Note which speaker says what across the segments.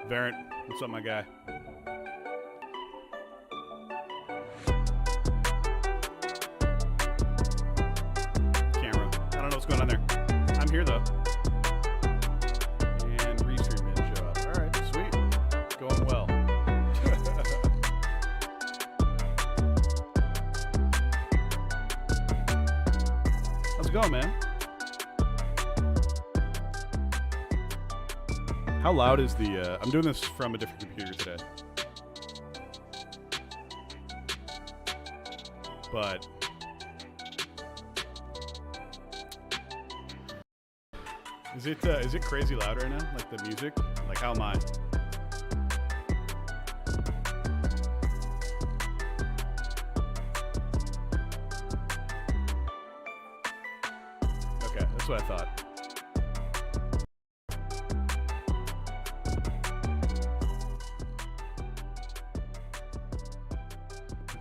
Speaker 1: Barrett, what's up, my guy? Camera. I don't know what's going on there. I'm here, though. And restream didn't show up. All right, sweet. Going well. How's it going, man? How loud is the... I'm doing this from a different computer today. But... Is it crazy loud right now? Like the music? Like how am I? Okay, that's what I thought.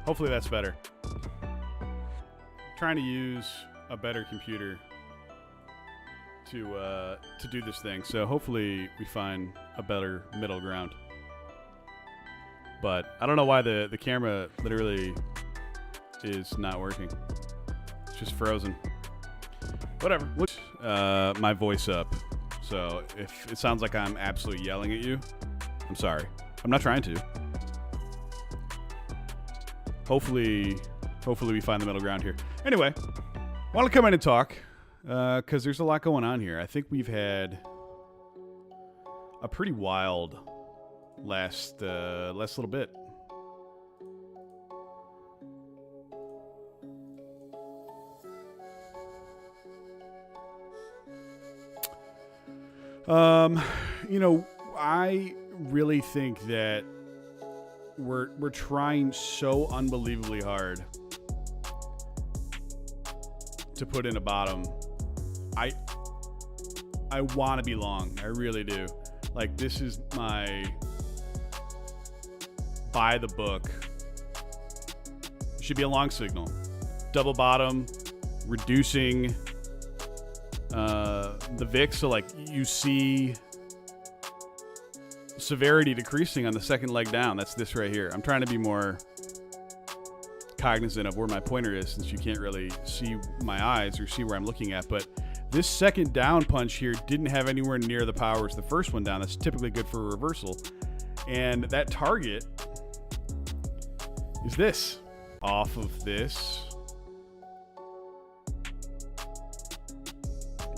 Speaker 1: Hopefully that's better. I'm trying to use a better computer to do this thing, so hopefully we find a better middle ground. But I don't know why the camera literally is not working. It's just frozen. Whatever. My voice up. So if it sounds like I'm absolutely yelling at you, I'm sorry. I'm not trying to. Hopefully we find the middle ground here. Anyway, want to come in and talk because there's a lot going on here. I think we've had a pretty wild last little bit. You know, I really think that we're trying so unbelievably hard to put in a bottom. I want to be long. I really do. Like, this is my buy the book. It should be a long signal. Double bottom, reducing the VIX, so like you see severity decreasing on the second leg down. That's this right here. I'm trying to be more cognizant of where my pointer is, since you can't really see my eyes or see where I'm looking at. But this second down punch here didn't have anywhere near the power as the first one down. That's typically good for a reversal. And that target is this. Off of this.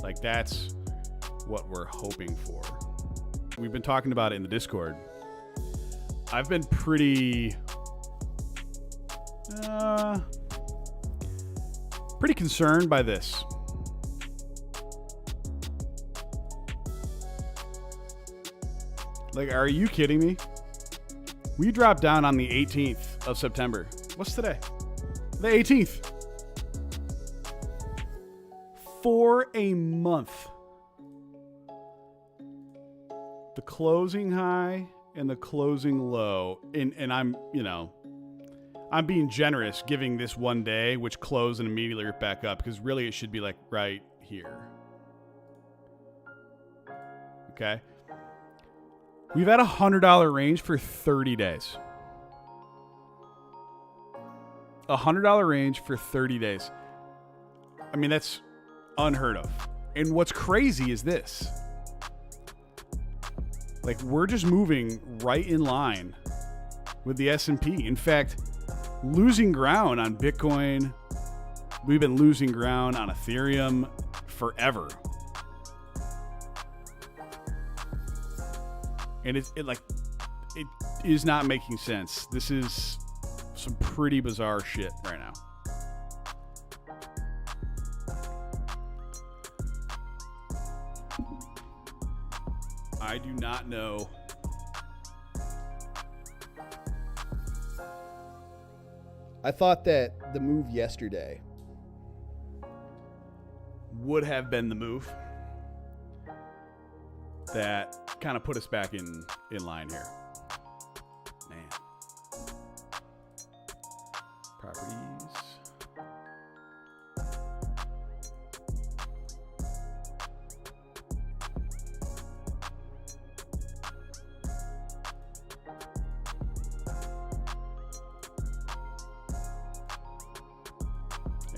Speaker 1: Like, that's what we're hoping for. We've been talking about it in the Discord. I've been pretty concerned by this. Like, are you kidding me? We dropped down on the 18th of September. What's today? The 18th. For a month. The closing high and the closing low. And I'm, you know, I'm being generous giving this one day, which closed and immediately ripped back up, because really it should be like right here. Okay. We've had a $100 range for 30 days. A $100 range for 30 days. I mean, that's unheard of. And what's crazy is this. Like, we're just moving right in line with the S&P. In fact, losing ground on Bitcoin. We've been losing ground on Ethereum forever. And it is not making sense. This is some pretty bizarre shit right now. I do not know. I thought that the move yesterday would have been the move that kind of put us back in line here. Man. Properties.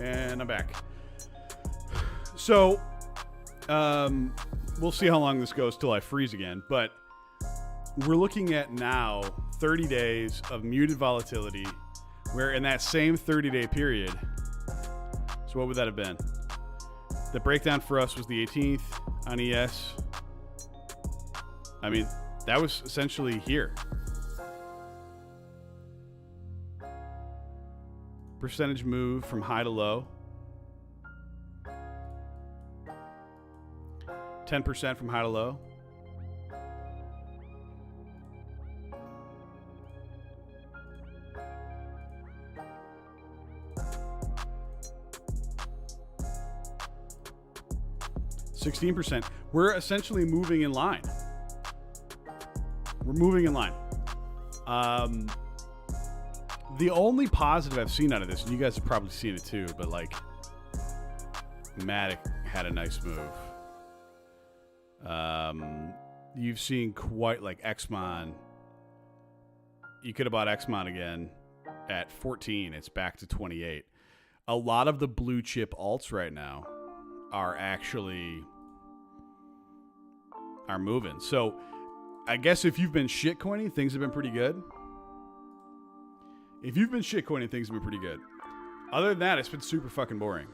Speaker 1: And I'm back. So, we'll see how long this goes till I freeze again. But we're looking at now 30 days of muted volatility, where in that same 30-day period, so what would that have been? The breakdown for us was the 18th on ES. I mean, that was essentially here. Percentage move from high to low. 10% from high to low. %. We're essentially moving in line. We're moving in line. The only positive I've seen out of this, and you guys have probably seen it too, but like Matic had a nice move. You've seen quite like Xmon. You could have bought Xmon again at 14. It's back to 28. A lot of the blue chip alts right now are moving. So I guess if you've been shitcoining, things have been pretty good. Other than that, it's been super fucking boring.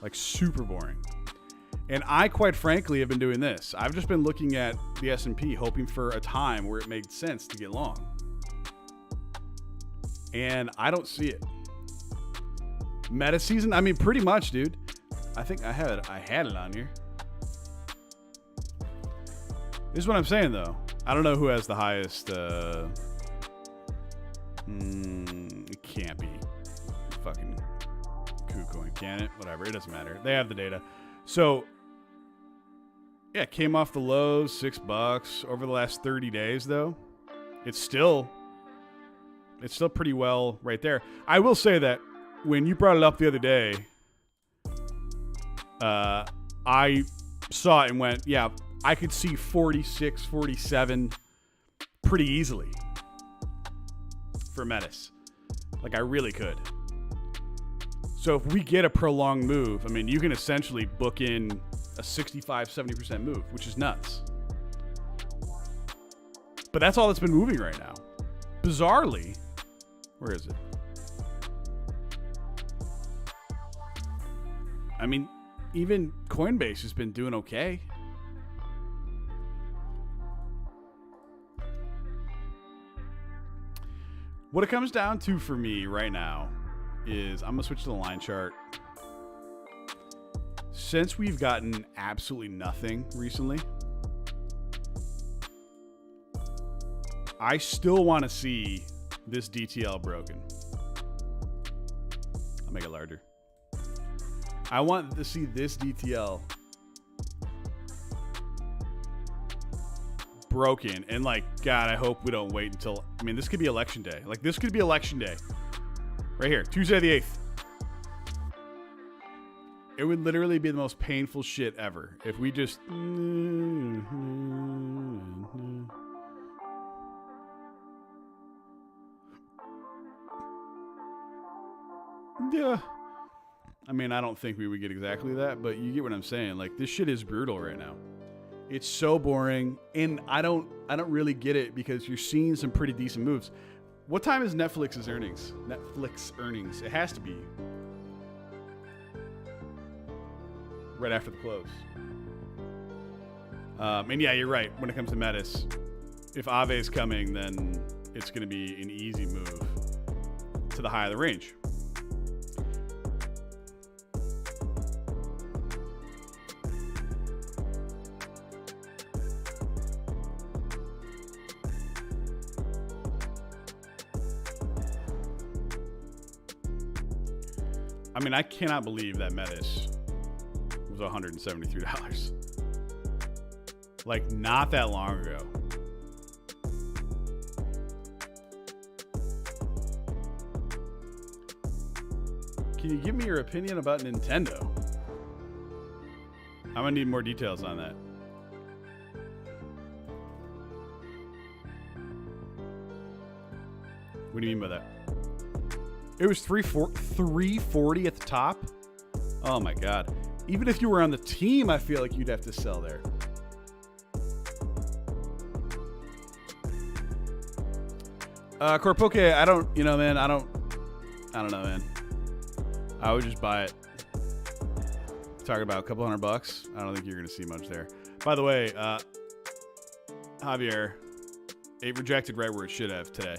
Speaker 1: Like super boring. And I, quite frankly, have been doing this. I've just been looking at the S&P, hoping for a time where it made sense to get long. And I don't see it. Meta season, I mean, pretty much, dude. I think I had it on here. This is what I'm saying, though. I don't know who has the highest. It can't be fucking KuCoin, can it? Whatever, it doesn't matter. They have the data. So, yeah, it came off the lows, $6 over the last 30 days, though. It's still pretty well right there. I will say that when you brought it up the other day, I saw it and went, yeah, I could see 46, 47 pretty easily for Metis. Like, I really could. So if we get a prolonged move, I mean, you can essentially book in a 65, 70% move, which is nuts. But that's all that's been moving right now. Bizarrely, where is it? I mean, even Coinbase has been doing okay. What it comes down to for me right now is I'm going to switch to the line chart. Since we've gotten absolutely nothing recently, I still want to see this DTL broken. I'll make it larger. I want to see this DTL broken. And like, God, I hope we don't wait until, I mean, this could be election day. Like, this could be election day. Right here, Tuesday the 8th. It would literally be the most painful shit ever if we just... Yeah. I mean, I don't think we would get exactly that, but you get what I'm saying. Like, this shit is brutal right now. It's so boring, and I don't really get it because you're seeing some pretty decent moves. What time is Netflix's earnings? Netflix earnings. It has to be right after the close. And yeah, you're right. When it comes to Metis, if Aave is coming, then it's going to be an easy move to the high of the range. I mean, I cannot believe that Metis was $173. Like, not that long ago. Can you give me your opinion about Nintendo? I'm gonna need more details on that. What do you mean by that? It was 340 at the top. Oh my God. Even if you were on the team, I feel like you'd have to sell there. Corpoke, I don't know, man. I don't know, man. I would just buy it. Talking about a couple $100. I don't think you're going to see much there. By the way, Javier, it rejected right where it should have today.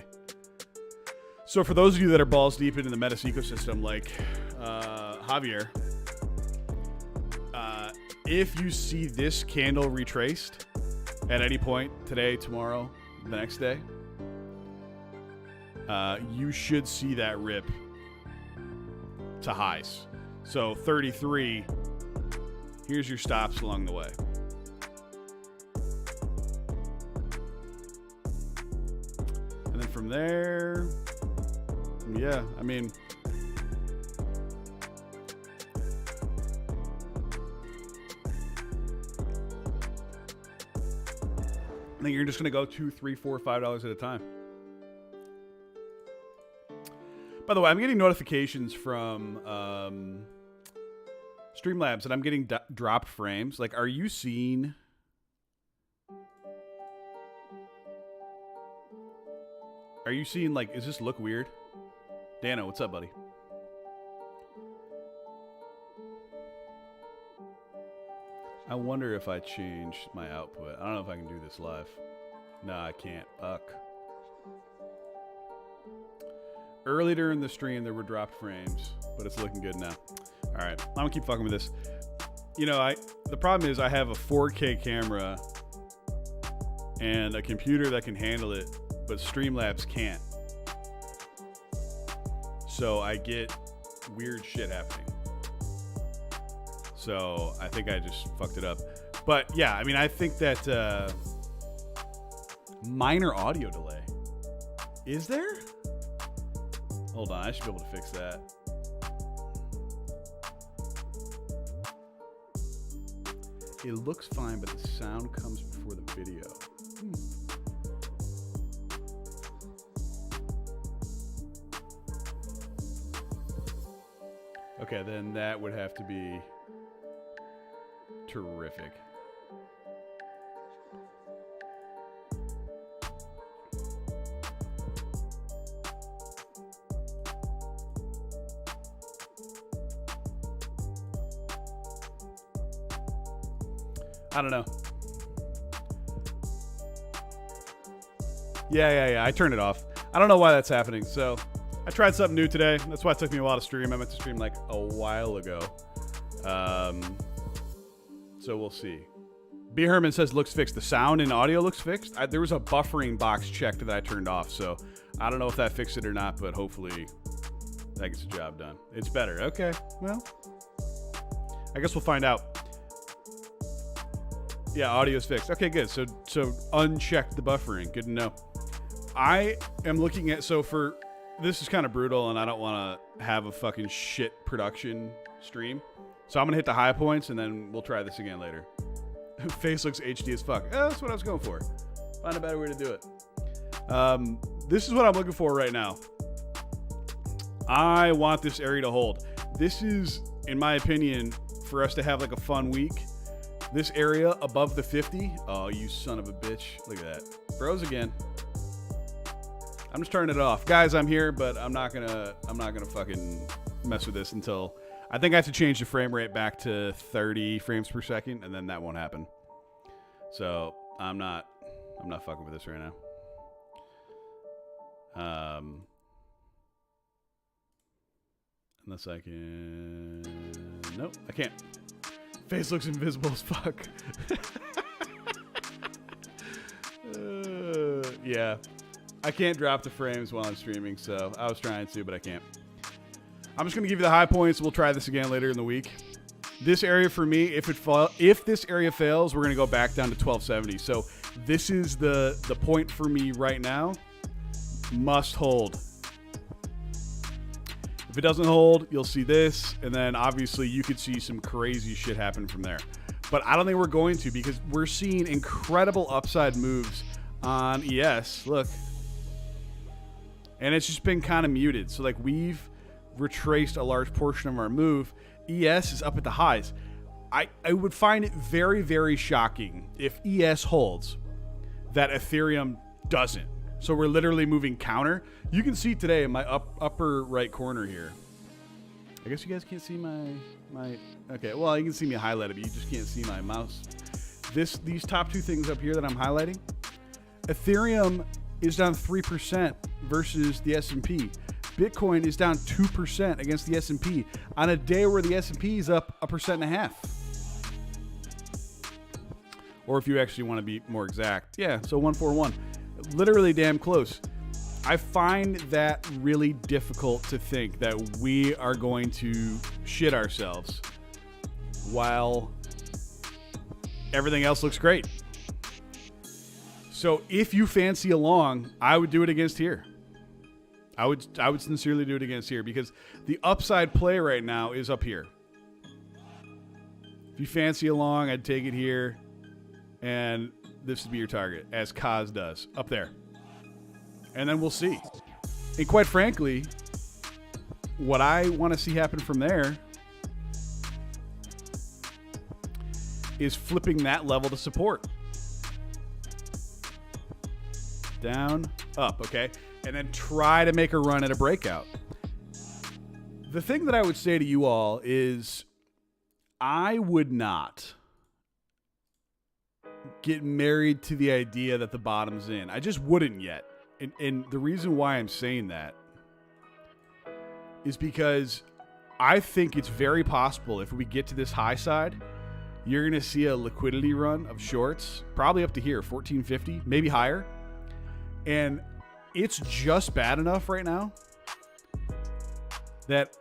Speaker 1: So for those of you that are balls deep into the Metis ecosystem, like Javier, if you see this candle retraced at any point today, tomorrow, the next day, you should see that rip to highs. So 33, here's your stops along the way. And then from there, yeah, I mean, I think you're just going to go $2, $3, $4, $5 at a time. By the way, I'm getting notifications from Streamlabs and I'm getting dropped frames. Like, are you seeing... Are you seeing, like, does this look weird? Dano, what's up, buddy? I wonder if I change my output. I don't know if I can do this live. No, I can't. Fuck. Early during the stream, there were dropped frames, but it's looking good now. All right, I'm gonna keep fucking with this. You know, the problem is I have a 4K camera and a computer that can handle it, but Streamlabs can't. So I get weird shit happening. So I think I just fucked it up. But yeah, I mean, I think that minor audio delay. Is there? Hold on, I should be able to fix that. It looks fine, but the sound comes before the video. Okay, then that would have to be terrific. I don't know. Yeah. I turned it off. I don't know why that's happening. So I tried something new today. That's why it took me a while to stream. I meant to stream like a while ago. So we'll see. B. Herman says looks fixed. The sound and audio looks fixed. There was a buffering box checked that I turned off. So I don't know if that fixed it or not, but hopefully that gets the job done. It's better. Okay. Well, I guess we'll find out. Yeah, audio's fixed. Okay, good. So uncheck the buffering. Good to know. I am looking at, this is kind of brutal and I don't want to have a fucking shit production stream. So I'm going to hit the high points and then we'll try this again later. Face looks HD as fuck. That's what I was going for. Find a better way to do it. This is what I'm looking for right now. I want this area to hold. This is, in my opinion, for us to have like a fun week. This area above the 50. Oh, you son of a bitch. Look at that. Froze again. I'm just turning it off. Guys, I'm here, but I'm not gonna fucking mess with this until I think I have to change the frame rate back to 30 frames per second, and then that won't happen. So I'm not fucking with this right now. Unless I can. Nope, I can't. Face looks invisible as fuck. Yeah. I can't drop the frames while I'm streaming, so I was trying to, but I can't. I'm just going to give you the high points. We'll try this again later in the week. This area for me, if this area fails, we're going to go back down to 1270. So this is the point for me right now. Must hold. If it doesn't hold, you'll see this, and then obviously you could see some crazy shit happen from there. But I don't think we're going to, because we're seeing incredible upside moves on ES. Look. And it's just been kind of muted. So like we've retraced a large portion of our move. ES is up at the highs. I would find it very, very shocking if ES holds that Ethereum doesn't. So we're literally moving counter. You can see today in my upper right corner here. I guess you guys can't see my okay, well, you can see me highlight it, but you just can't see my mouse. These top two things up here that I'm highlighting, Ethereum is down 3% versus the S&P. Bitcoin is down 2% against the S&P on a day where the S&P is up 1.5%. Or if you actually want to be more exact, yeah, so 141. Literally damn close. I find that really difficult to think that we are going to shit ourselves while everything else looks great. So if you fancy along, I would do it against here. I would sincerely do it against here because the upside play right now is up here. If you fancy along, I'd take it here, and this would be your target, as Kaz does, up there. And then we'll see. And quite frankly, what I want to see happen from there is flipping that level to support. Down, up, okay? And then try to make a run at a breakout. The thing that I would say to you all is I would not get married to the idea that the bottom's in. I just wouldn't yet. And the reason why I'm saying that is because I think it's very possible if we get to this high side, you're going to see a liquidity run of shorts, probably up to here, 1450, maybe higher. And it's just bad enough right now that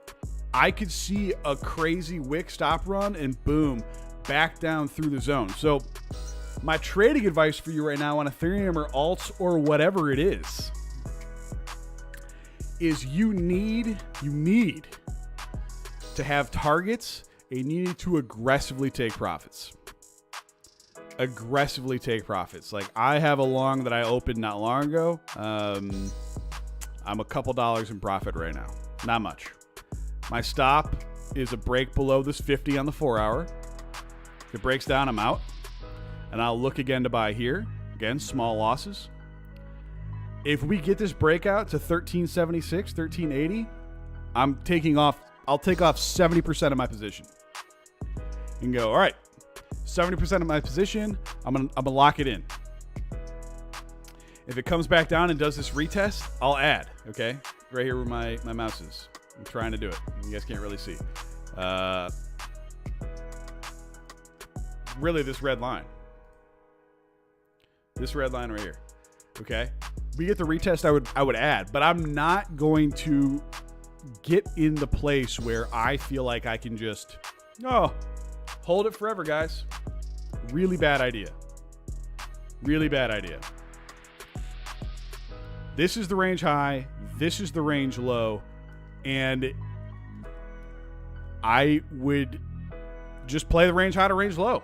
Speaker 1: I could see a crazy wick stop run and boom, back down through the zone. So my trading advice for you right now on Ethereum or alts or whatever it is you need to have targets and you need to aggressively take profits. Aggressively take profits. Like I have a long that I opened not long ago. I'm a couple dollars in profit right now. Not much. My stop is a break below this 50 on the 4 hour. If it breaks down, I'm out. And I'll look again to buy here. Again, small losses. If we get this breakout to 1376, 1380, I'm taking off. I'll take off 70% of my position and go, all right, 70% of my position, I'm gonna lock it in. If it comes back down and does this retest, I'll add, okay? Right here where my mouse is. I'm trying to do it. You guys can't really see. Really this red line. This red line right here, okay? We get the retest, I would add, but I'm not going to get in the place where I feel like I can just, hold it forever, guys. Really bad idea. Really bad idea. This is the range high. This is the range low. And I would just play the range high to range low.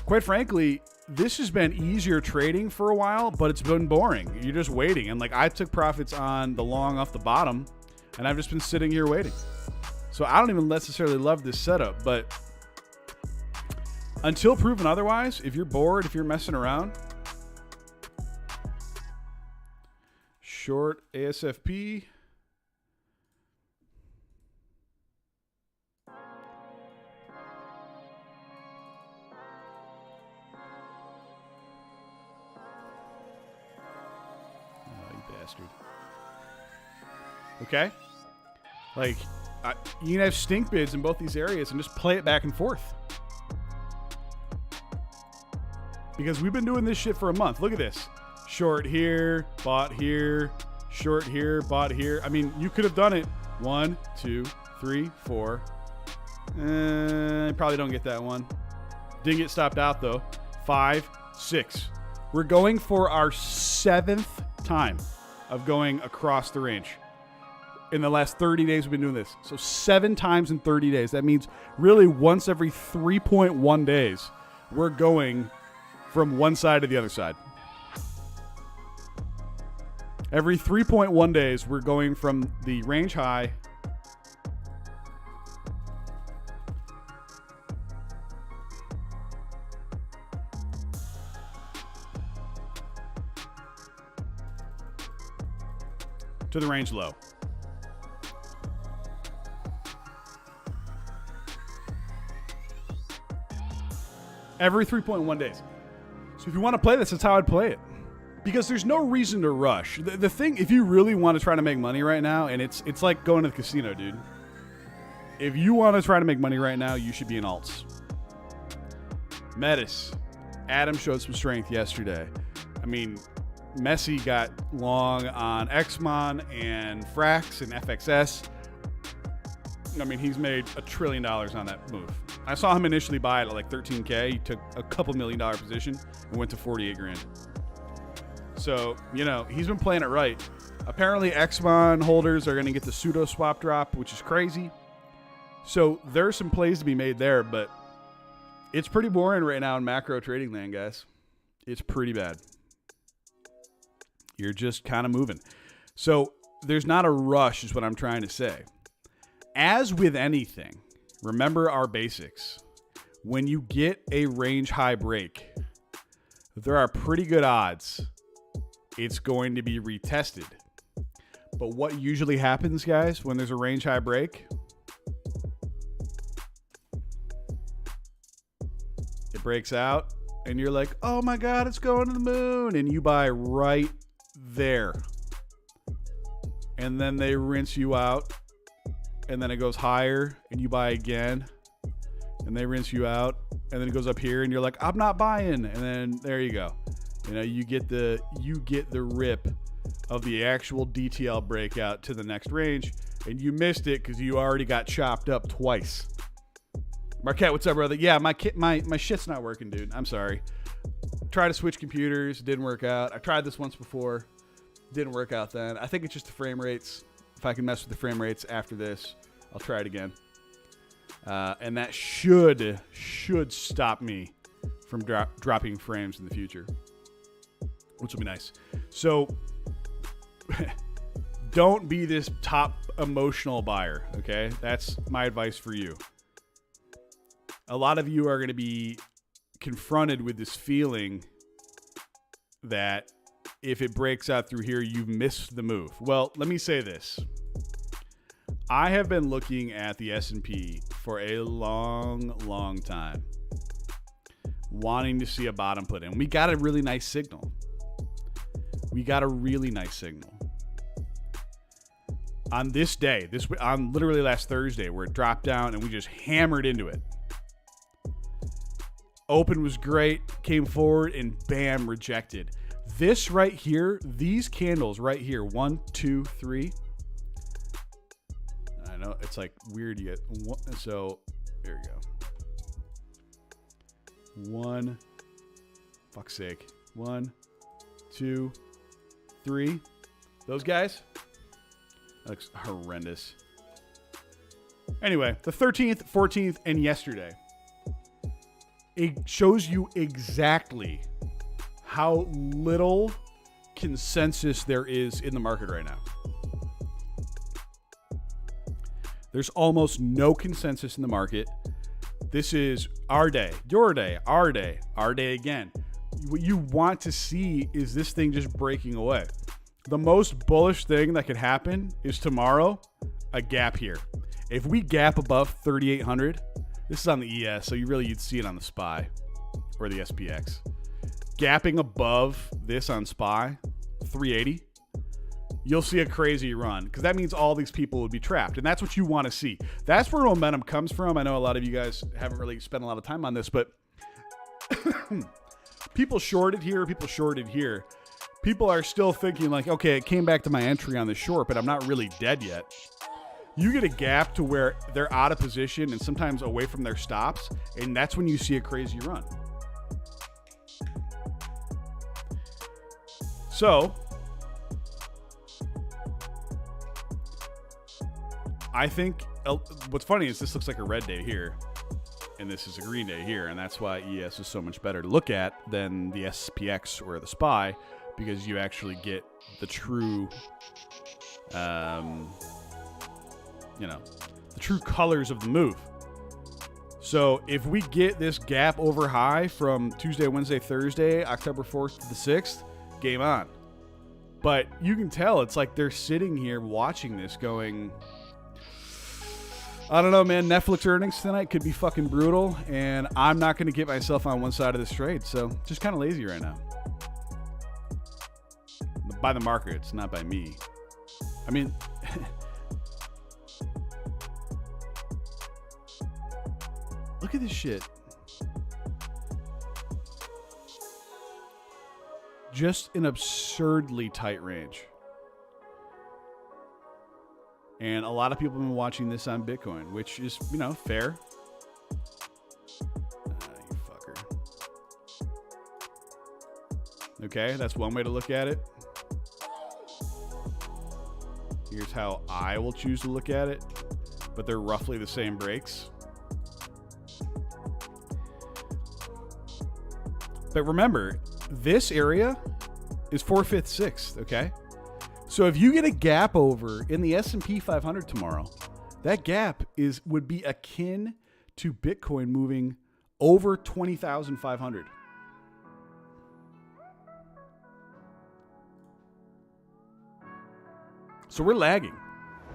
Speaker 1: Quite frankly, this has been easier trading for a while, but it's been boring. You're just waiting. And like I took profits on the long off the bottom, and I've just been sitting here waiting. So I don't even necessarily love this setup, but until proven otherwise, if you're bored, if you're messing around, short ASFP. Okay, like you can have stink bids in both these areas and just play it back and forth, because we've been doing this shit for a month. Look at this: short here, bought here, short here, bought here. I mean, you could have done it 1, 2, 3, 4. Probably don't get that one. Didn't get stopped out though. 5, 6. We're going for our 7th time of going across the range. In the last 30 days, we've been doing this. So 7 times in 30 days. That means really once every 3.1 days, we're going from one side to the other side. Every 3.1 days, we're going from the range high to the range low. Every 3.1 days. So if you want to play this, that's how I'd play it. Because there's no reason to rush. The thing, if you really want to try to make money right now, and it's like going to the casino, dude. If you want to try to make money right now, you should be in alts. Metis. Adam showed some strength yesterday. I mean, Messi got long on Xmon and Frax and FXS. I mean, he's made $1 trillion on that move. I saw him initially buy it at like 13K. He took a couple $1 million position and went to 48 grand. So, you know, he's been playing it right. Apparently, Xmon holders are going to get the pseudo swap drop, which is crazy. So there's some plays to be made there, but it's pretty boring right now in macro trading land, guys. It's pretty bad. You're just kind of moving. So there's not a rush is what I'm trying to say. As with anything, remember our basics. When you get a range high break, there are pretty good odds it's going to be retested. But what usually happens, guys, when there's a range high break? It breaks out, and you're like, oh my God, it's going to the moon. And you buy right there. And then they rinse you out. And then it goes higher, and you buy again. And they rinse you out. And then it goes up here, and you're like, I'm not buying. And then there you go. You know, you get the rip of the actual DTL breakout to the next range, and you missed it because you already got chopped up twice. Marquette, what's up, brother? Yeah, my shit's not working, dude. I'm sorry. Tried to switch computers, didn't work out. I tried this once before, didn't work out then. I think it's just the frame rates. If I can mess with the frame rates after this, I'll try it again. And that should stop me from dropping frames in the future, which will be nice. So don't be this top emotional buyer, okay? That's my advice for you. A lot of you are going to be confronted with this feeling that if it breaks out through here, you've missed the move. Well, let me say this. I have been looking at the S&P for a long, long time, wanting to see a bottom put in. We got a really nice signal. On this day, on literally last Thursday, where it dropped down and we just hammered into it. Open was great, came forward, and bam, rejected. This right here, these candles right here, 1, 2, 3. I know it's like weird. You get one, so there you go. 1, fuck's sake. 1, 2, 3. Those guys. That looks horrendous. Anyway, the 13th, 14th, and yesterday. It shows you exactly how little consensus there is in the market right now. There's almost no consensus in the market. This is our day, your day, our day, our day again. What you want to see is this thing just breaking away. The most bullish thing that could happen is tomorrow, a gap here. If we gap above 3,800, this is on the ES, so you'd see it on the SPY or the SPX. Gapping above this on SPY, 380, you'll see a crazy run because that means all these people would be trapped, and that's what you want to see. That's where momentum comes from. I know a lot of you guys haven't really spent a lot of time on this, but people shorted here, people shorted here. People are still thinking like, okay, it came back to my entry on the short, but I'm not really dead yet. You get a gap to where they're out of position and sometimes away from their stops, and that's when you see a crazy run. So, I think what's funny is this looks like a red day here, and this is a green day here, and that's why ES is so much better to look at than the SPX or the SPY, because you actually get the true, the true colors of the move. So if we get this gap over high from Tuesday, Wednesday, Thursday, October 4th to the 6th, game on. But you can tell it's like they're sitting here watching this going, I don't know, man. Netflix earnings tonight could be fucking brutal, and I'm not going to get myself on one side of this trade. So just kind of lazy right now. By the markets, not by me. I mean, look at this shit. Just an absurdly tight range. And a lot of people have been watching this on Bitcoin, which is, you know, fair. You fucker. Okay, that's one way to look at it. Here's how I will choose to look at it, but they're roughly the same breaks. But remember, this area is 4/5, 6th, okay? So if you get a gap over in the S&P 500 tomorrow, that gap would be akin to Bitcoin moving over 20,500. So we're lagging,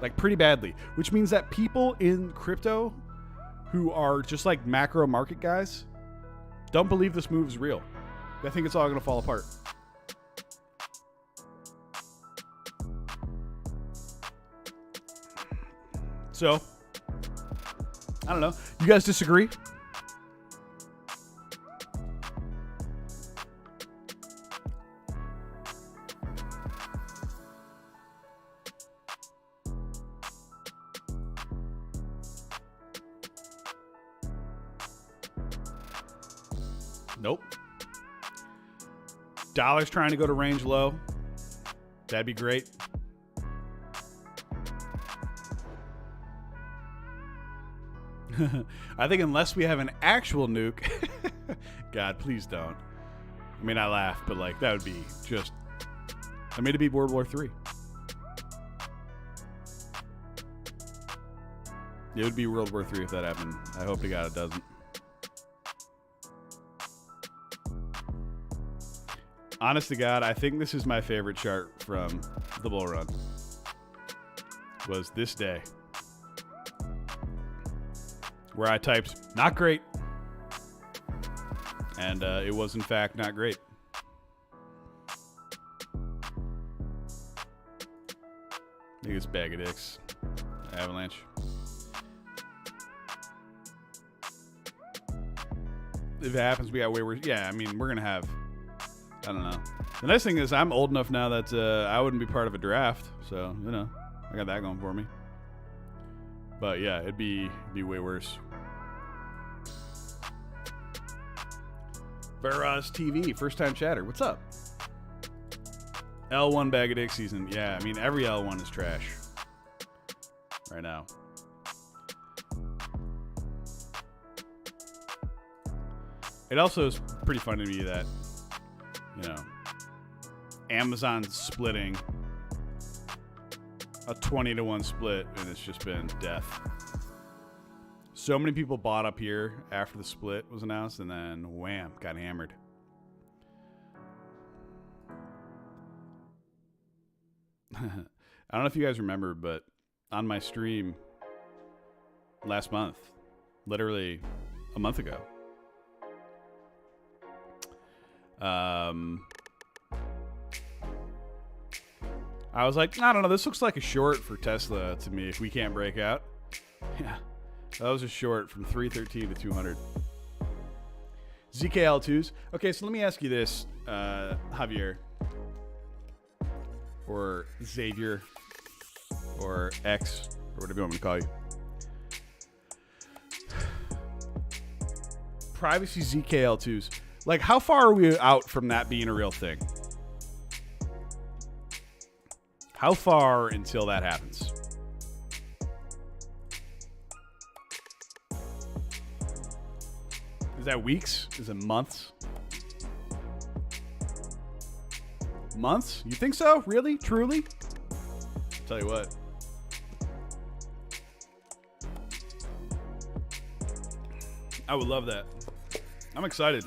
Speaker 1: like pretty badly, which means that people in crypto who are just like macro market guys don't believe this move is real. I think it's all going to fall apart. So, I don't know. You guys disagree? Nope. Dollar's trying to go to range low. That'd be great. I think unless we have an actual nuke, God, please don't. I mean, I laugh, but like that would be just, I mean, it'd be World War III. It would be World War III if that happened. I hope to God it doesn't. Honest to God, I think this is my favorite chart from the bull run. Was this day. Where I typed, not great. And it was, in fact, not great. I think it's Bag of Dicks. Avalanche. If it happens, we got way worse. Yeah, I mean, we're going to have, I don't know. The nice thing is I'm old enough now that I wouldn't be part of a draft. So, you know, I got that going for me. But, yeah, it'd be way worse. Veraz TV, first time chatter. What's up? L1 Bag of Dicks season. Yeah, I mean, every L1 is trash right now. It also is pretty funny to me that, you know, Amazon's splitting a 20-to-1 split, and it's just been death. So many people bought up here after the split was announced, and then wham, got hammered. I don't know if you guys remember, but on my stream last month, literally a month ago, I was like, I don't know, this looks like a short for Tesla to me if we can't break out. Yeah. That was a short from 313 to 200. ZKL2s. Okay, so let me ask you this, Javier. Or Xavier. Or X. Or whatever you want me to call you. Privacy ZKL2s. Like, how far are we out from that being a real thing? How far until that happens? Is that weeks? Is it months? Months? You think so? Really? Truly? I'll tell you what. I would love that. I'm excited.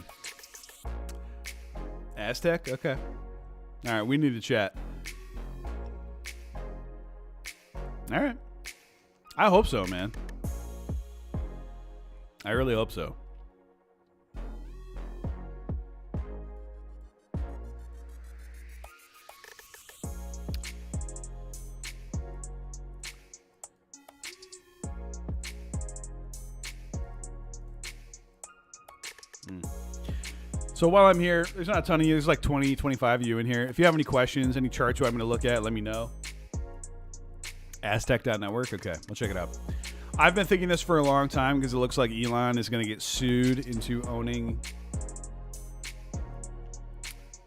Speaker 1: Aztec? Okay. All right, we need to chat. I hope so, man. I really hope so. So while I'm here, there's not a ton of you. There's like 20, 25 of you in here. If you have any questions, any charts you want me to look at, let me know. Aztec.network. Okay, we'll check it out. I've been thinking this for a long time because it looks like Elon is going to get sued into owning.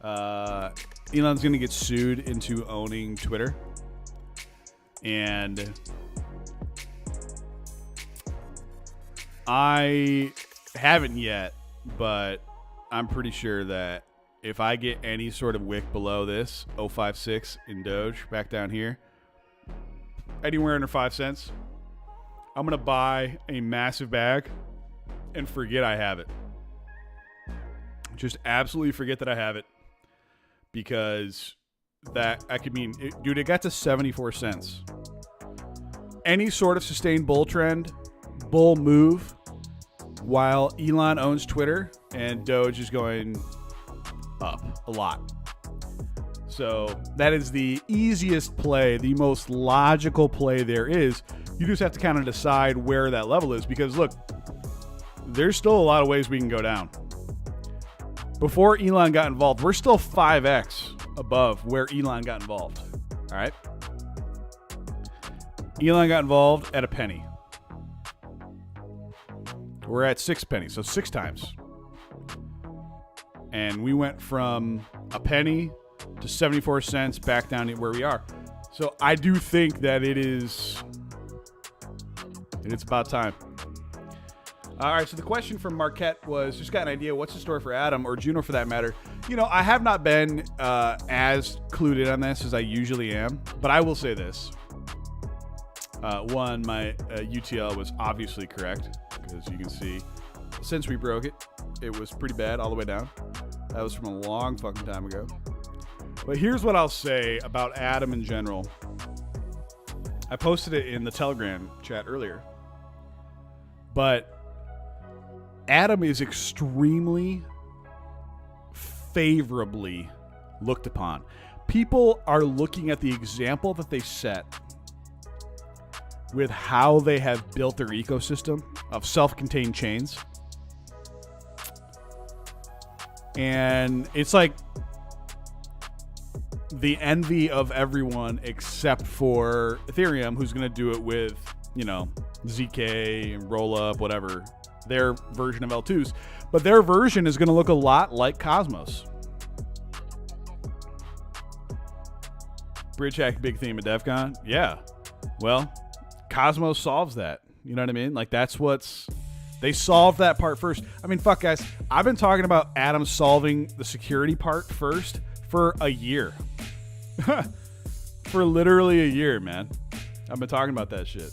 Speaker 1: Elon's going to get sued into owning Twitter. And I haven't yet, but I'm pretty sure that if I get any sort of wick below this 056 in Doge back down here, anywhere under 5 cents, I'm going to buy a massive bag and forget I have it. Just absolutely forget that I have it, because that I could mean, dude, it got to 74 cents. Any sort of sustained bull trend, bull move, while Elon owns Twitter and Doge is going up a lot. So that is the easiest play, the most logical play there is. You just have to kind of decide where that level is, because look, there's still a lot of ways we can go down. Before Elon got involved, we're still 5x above where Elon got involved. All right. Elon got involved at a penny. We're at 6 pennies, so 6 times. And we went from a penny to 74 cents back down to where we are. So I do think that it's about time. All right, so the question from Marquette was, just got an idea, what's the story for Atom, or Juno for that matter? You know, I have not been as clued in on this as I usually am, but I will say this. One, my UTL was obviously correct, because you can see since we broke it, it was pretty bad all the way down. That was from a long fucking time ago. But here's what I'll say about Atom in general. I posted it in the Telegram chat earlier. But Atom is extremely favorably looked upon. People are looking at the example that they set with how they have built their ecosystem of self-contained chains. And it's like the envy of everyone except for Ethereum, who's going to do it with, you know, ZK and Rollup, whatever, their version of L2s. But their version is going to look a lot like Cosmos. Bridge hack, big theme of DEF CON? Yeah. Well, Cosmos solves that. You know what I mean? Like, that's what's... They solved that part first. I mean, fuck, guys. I've been talking about Atom solving the security part first for a year. For literally a year, man. I've been talking about that shit.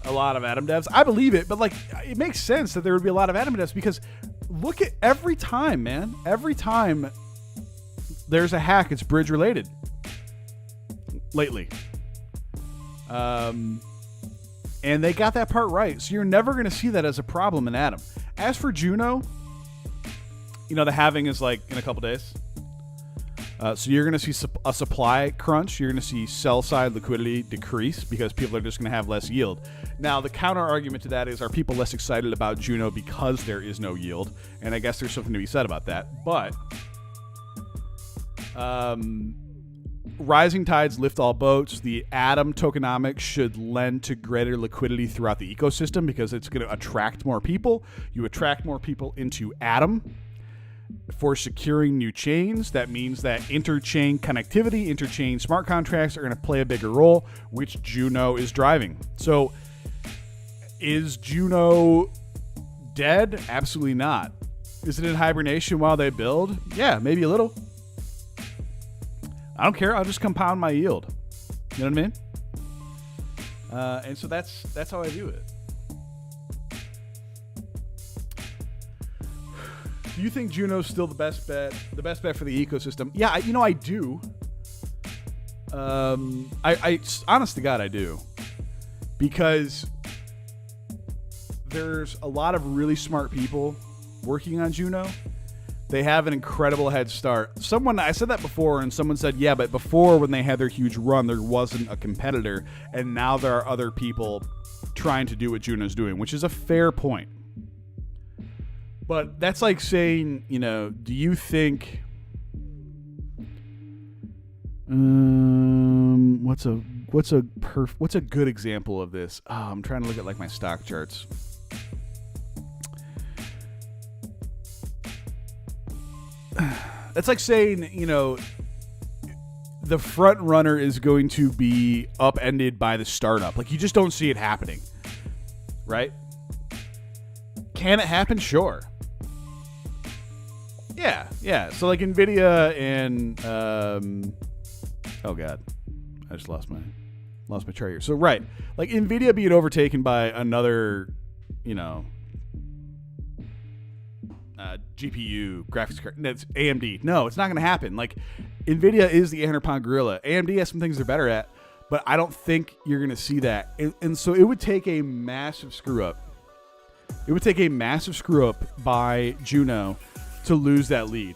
Speaker 1: A lot of Atom devs. I believe it, but, like, it makes sense that there would be a lot of Atom devs, because look at every time, man. Every time there's a hack, it's bridge related. Lately. And they got that part right. So you're never going to see that as a problem in Atom. As for Juno, you know, the halving is like in a couple days. So you're going to see a supply crunch. You're going to see sell side liquidity decrease because people are just going to have less yield. Now, the counter argument to that is, are people less excited about Juno because there is no yield? And I guess there's something to be said about that. But rising tides lift all boats. The Atom tokenomics should lend to greater liquidity throughout the ecosystem because it's going to attract more people. You attract more people into Atom for securing new chains. That means that interchain connectivity, interchain smart contracts are going to play a bigger role, which Juno is driving. So is Juno dead? Absolutely not. Is it in hibernation while they build? Yeah, maybe a little. I don't care. I'll just compound my yield. You know what I mean? And so that's how I view it. Do you think Juno's still the best bet? The best bet for the ecosystem? Yeah, I do. I honest to God, I do. because there's a lot of really smart people working on Juno. They have an incredible head start. I said that before, and someone said, yeah, but before when they had their huge run, there wasn't a competitor, and now there are other people trying to do what Juno's doing, which is a fair point. But that's like saying, do you think what's a good example of this? Oh, I'm trying to look at like my stock charts. That's like saying, the front runner is going to be upended by the startup. Like, you just don't see it happening, right? Can it happen? Sure. Yeah. So like NVIDIA and oh god, I just lost my chart here. So right, like NVIDIA being overtaken by another, GPU graphics card. That's AMD. No, it's not going to happen. Like, NVIDIA is the 800-pound gorilla. AMD has some things they're better at, but I don't think you're going to see that. And so it would take a massive screw up. It would take a massive screw up by Juno to lose that lead.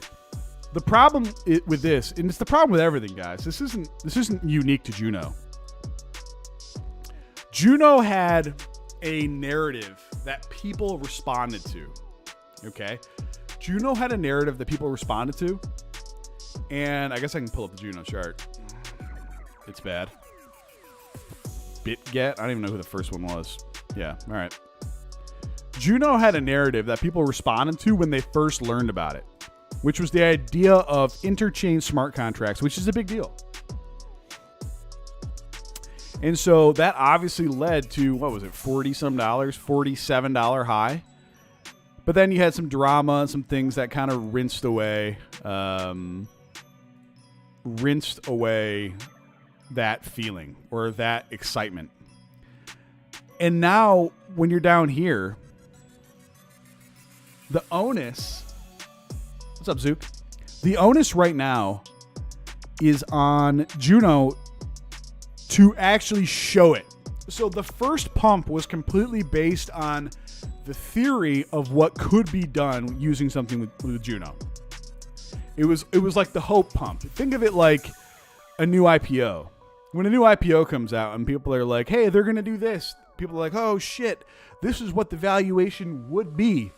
Speaker 1: The problem with this, and it's the problem with everything, guys. This isn't unique to Juno. Juno had a narrative that people responded to. Okay, Juno had a narrative that people responded to, and I guess I can pull up the Juno chart. It's bad. BitGet. I don't even know who the first one was. Yeah. All right. Juno had a narrative that people responded to when they first learned about it, which was the idea of interchain smart contracts, which is a big deal. And so that obviously led to, what was it, $47 high. But then you had some drama and some things that kind of rinsed away that feeling or that excitement. And now when you're down here, the onus, what's up, Zook? The onus right now is on Juno to actually show it. So the first pump was completely based on the theory of what could be done using something with Juno. It was like the hope pump. Think of it like a new IPO. When a new IPO comes out and people are like, hey, they're going to do this. People are like, oh shit, this is what the valuation would be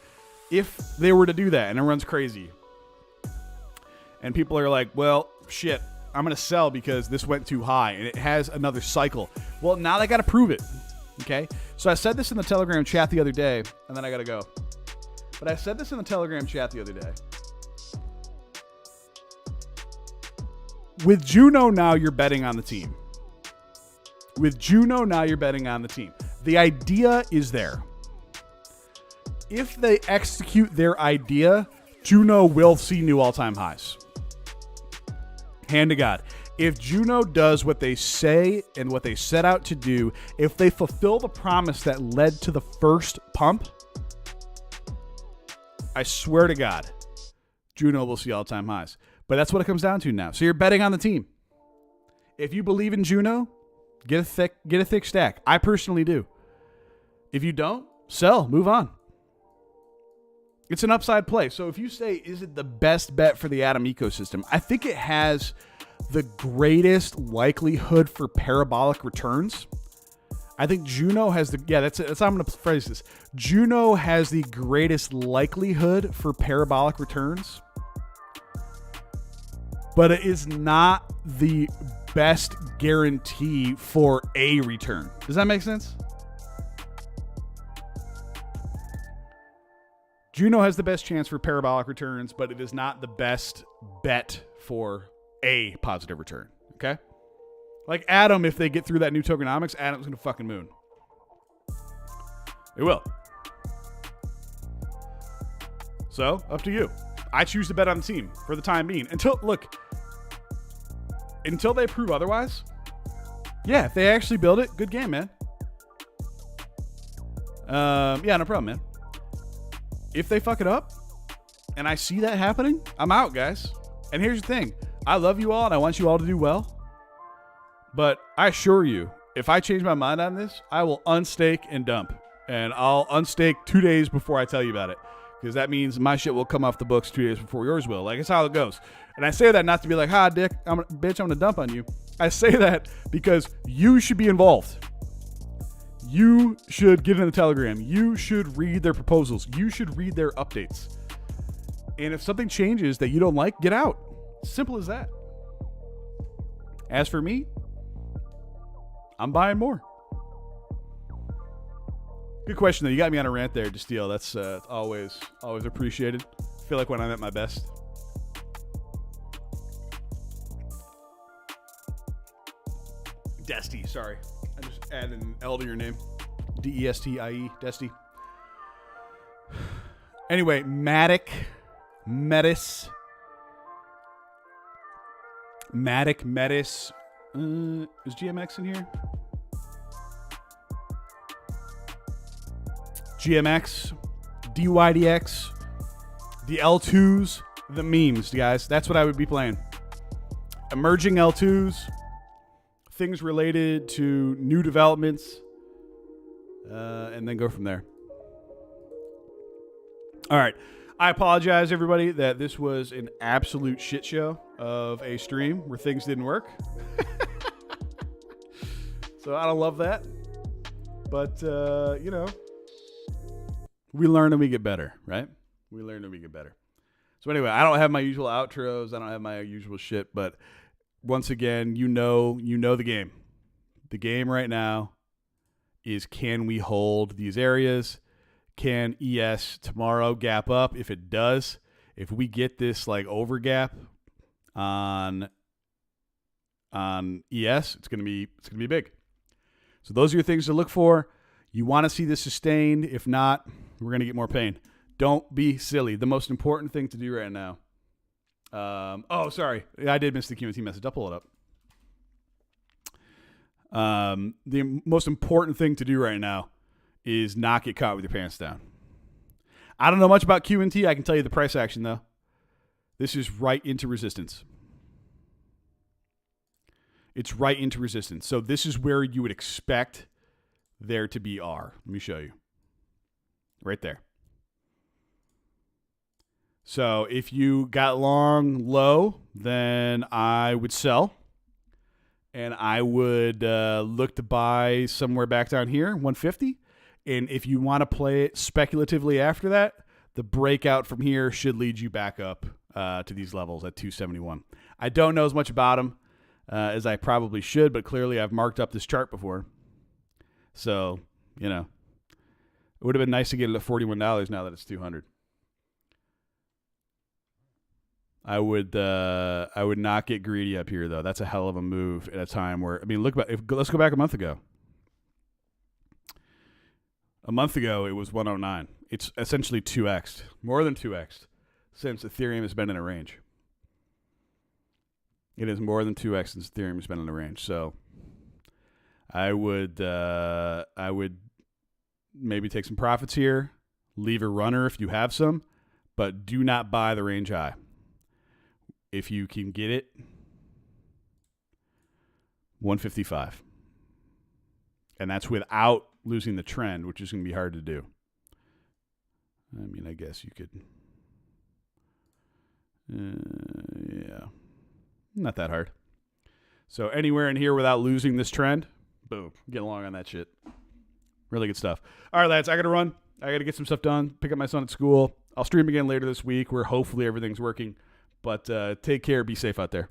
Speaker 1: if they were to do that. And everyone's crazy. And people are like, well, shit, I'm going to sell because this went too high and it has another cycle. Well, now they got to prove it. Okay. So I said this in the Telegram chat the other day, and then I got to go. But I said this in the Telegram chat the other day. With Juno now, you're betting on the team. With Juno now, you're betting on the team. The idea is there. If they execute their idea, Juno will see new all-time highs. Hand to God. If Juno does what they say and what they set out to do, if they fulfill the promise that led to the first pump, I swear to God, Juno will see all-time highs. But that's what it comes down to now. So you're betting on the team. If you believe in Juno, get a thick stack. I personally do. If you don't, sell, move on. It's an upside play. So if you say, is it the best bet for the Atom ecosystem? I think it has the greatest likelihood for parabolic returns. I think Juno has that's how I'm going to phrase this. Juno has the greatest likelihood for parabolic returns, but it is not the best guarantee for a return. Does that make sense? Juno has the best chance for parabolic returns, but it is not the best bet for a positive return. Okay? Like Atom, if they get through that new tokenomics, Atom's going to fucking moon. It will. So, up to you. I choose to bet on the team for the time being. Until they prove otherwise, yeah, if they actually build it, good game, man. Yeah, no problem, man. If they fuck it up, and I see that happening, I'm out, guys. And here's the thing. I love you all, and I want you all to do well. But I assure you, if I change my mind on this, I will unstake and dump. And I'll unstake 2 days before I tell you about it. Because that means my shit will come off the books 2 days before yours will. Like, it's how it goes. And I say that not to be like, dick, I'm going to dump on you. I say that because you should be involved. You should get in the Telegram. You should read their proposals. You should read their updates. And if something changes that you don't like, get out. Simple as that. As for me, I'm buying more. Good question, though. You got me on a rant there, Destiel. That's always appreciated. I feel like when I'm at my best. Desty, sorry. I just added an L to your name. D-E-S-T-I-E, Desty. Anyway, Matic, Metis. Is GMX in here? GMX, DYDX, the L2s, the memes, guys. That's what I would be playing. Emerging L2s, things related to new developments, and then go from there. All right. I apologize, everybody, that this was an absolute shit show of a stream where things didn't work. So I don't love that. But, we learn and we get better, right? We learn and we get better. So anyway, I don't have my usual outros. I don't have my usual shit. But once again, you know the game. The game right now is, can we hold these areas? Can ES tomorrow gap up? If it does, if we get this like over gap on ES, it's gonna be big. So those are your things to look for. You want to see this sustained. If not, we're gonna get more pain. Don't be silly. The most important thing to do right now. Sorry, I did miss the QNT message. I'll pull it up. The most important thing to do right now is not get caught with your pants down. I don't know much about QNT. I can tell you the price action, though. This is right into resistance. It's right into resistance. So this is where you would expect there to be R. Let me show you. Right there. So if you got long low, then I would sell. And I would look to buy somewhere back down here, 150. And if you want to play it speculatively after that, the breakout from here should lead you back up to these levels at 271. I don't know as much about them as I probably should, but clearly I've marked up this chart before. So, it would have been nice to get it at $41 now that it's 200. I would not get greedy up here, though. That's a hell of a move at a time where, let's go back a month ago. A month ago, it was 109. It's essentially 2x, more than 2x, since Ethereum has been in a range. It is more than 2x since Ethereum has been in a range. So I would maybe take some profits here, leave a runner if you have some, but do not buy the range high. If you can get it, 155. And that's without losing the trend, which is going to be hard to do. I guess you could. Yeah. Not that hard. So anywhere in here without losing this trend, boom, get along on that shit. Really good stuff. All right, lads, I got to run. I got to get some stuff done, pick up my son at school. I'll stream again later this week where hopefully everything's working. But take care. Be safe out there.